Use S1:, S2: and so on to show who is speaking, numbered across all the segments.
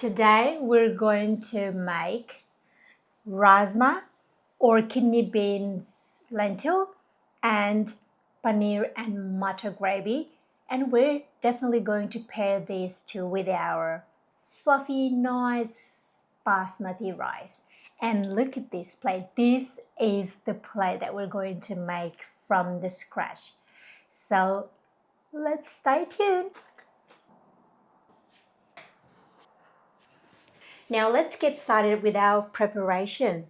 S1: Today we're going to make rajma or kidney beans lentil and paneer and mutton gravy, and we're definitely going to pair these two with our fluffy nice basmati rice. And look at this plate. This is the plate that we're going to make from the scratch. So let's stay tuned. Now let's get started with our preparation.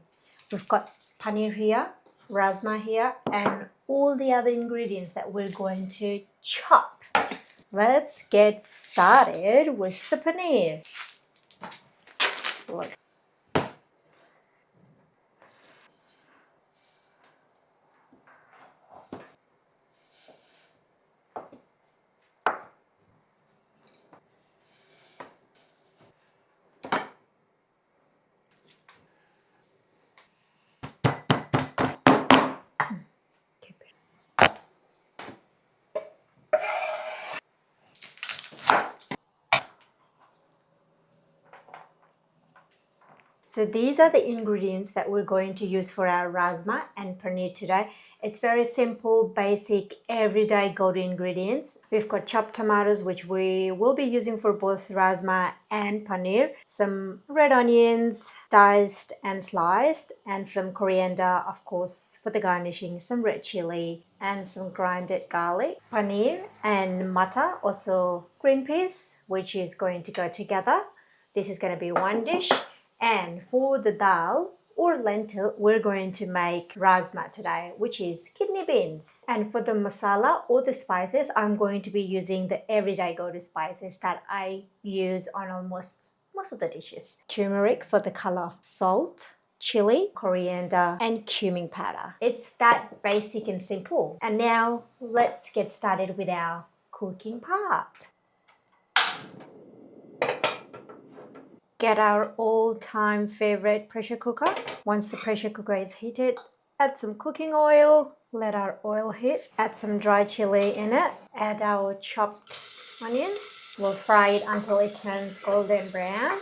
S1: We've got paneer here, rajma here, and all the other ingredients that we're going to chop. Let's get started with the paneer. Look. So these are the ingredients that we're going to use for our rajma and paneer today. It's very simple, basic, everyday go-to ingredients. We've got chopped tomatoes, which we will be using for both rajma and paneer. Some red onions, diced and sliced, and some coriander, of course, for the garnishing, some red chili, and some grinded garlic. Paneer and mutton, also green peas, which is going to go together. This is going to be one dish. And for the dal or lentil, we're going to make rajma today, which is kidney beans. And for the masala or the spices, I'm going to be using the everyday go-to spices that I use on almost most of the dishes. Turmeric for the color, salt, chili, coriander, and cumin powder. It's that basic and simple. And now let's get started with our cooking part. Get our all-time favorite pressure cooker. Once the pressure cooker is heated, add some cooking oil, let our oil heat, add some dry chili in it, add our chopped onion. We'll fry it until it turns golden brown.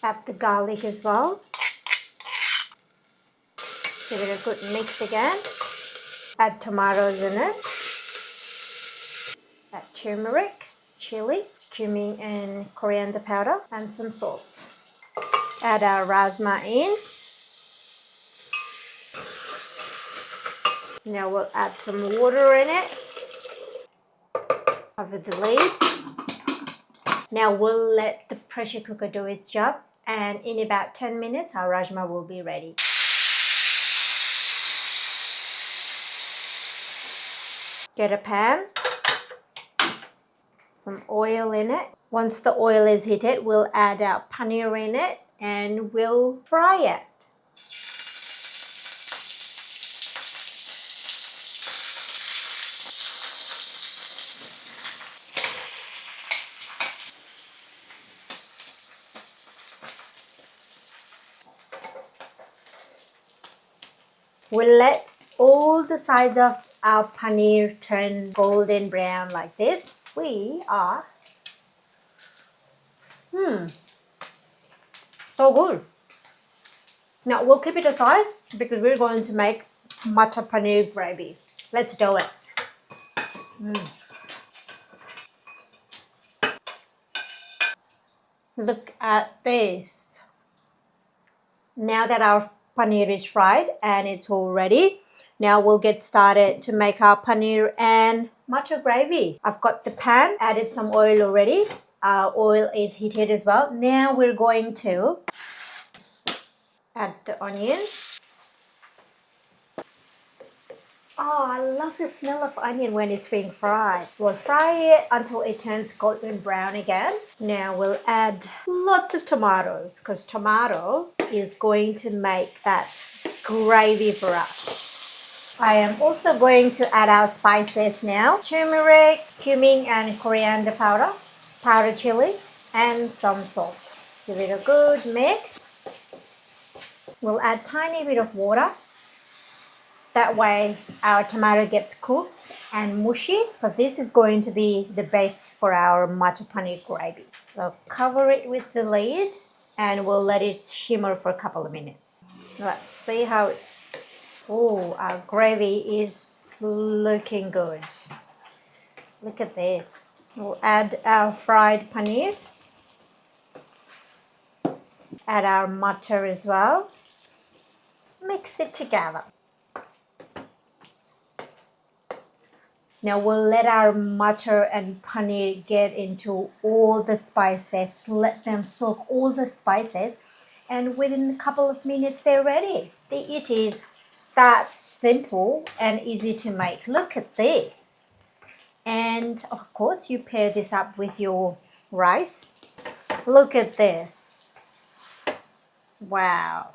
S1: Add the garlic as well. Give it a good mix again. Add tomatoes in it. Add turmeric, chili, cumin and coriander powder, and some salt. Add our rajma in. Now we'll add some water in it. Cover the lid. Now we'll let the pressure cooker do its job, and in about 10 minutes our rajma will be ready. Get a pan, some oil in it. Once the oil is heated, we'll add our paneer in it and we'll fry it. We'll let all the sides of our paneer turn golden brown like this. We are so good. Now we'll keep it aside because we're going to make mutton paneer gravy. Let's do it. Look at this. Now that our paneer is fried and it's all ready, now we'll get started to make our paneer and mutton gravy. I've got the pan, added some oil already. Our oil is heated as well. Now we're going to add the onions. Oh, I love the smell of onion when it's being fried. We'll fry it until it turns golden brown again. Now we'll add lots of tomatoes because tomato is going to make that gravy for us. I am also going to add our spices now. Turmeric, cumin and coriander powder, powdered chili, and some salt. Give it a good mix. We'll add a tiny bit of water. That way our tomato gets cooked and mushy, because this is going to be the base for our matar paneer gravy. So cover it with the lid and we'll let it shimmer for a couple of minutes. Let's see how it... Oh, our gravy is looking good. Look at this. We'll add our fried paneer. Add our matar as well. Mix it together. Now we'll let our matar and paneer get into all the spices. Let them soak all the spices, and within a couple of minutes they're ready. It is that simple and easy to make. Look at this. And of course you pair this up with your rice. Look at this. Wow.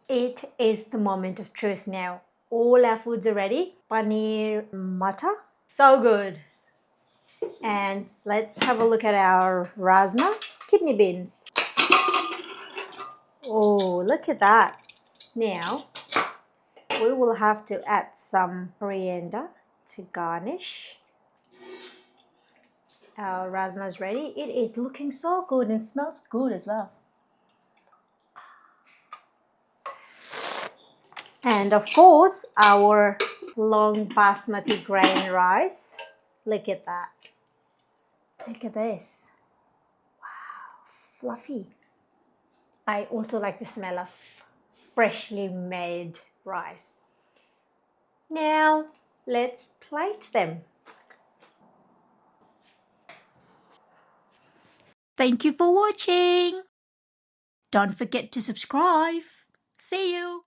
S1: It is the moment of truth now. All our foods are ready. Paneer matar. So good. And let's have a look at our Rajma kidney beans. Oh, look at that. Now, we will have to add some coriander to garnish. Our Rajma is ready. It is looking so good and smells good as well. And of course, our long basmati grain rice. Look at that. Look at this. Wow, fluffy. I also like the smell of freshly made rice. Now, let's plate them. Thank you for watching. Don't forget to subscribe. See you.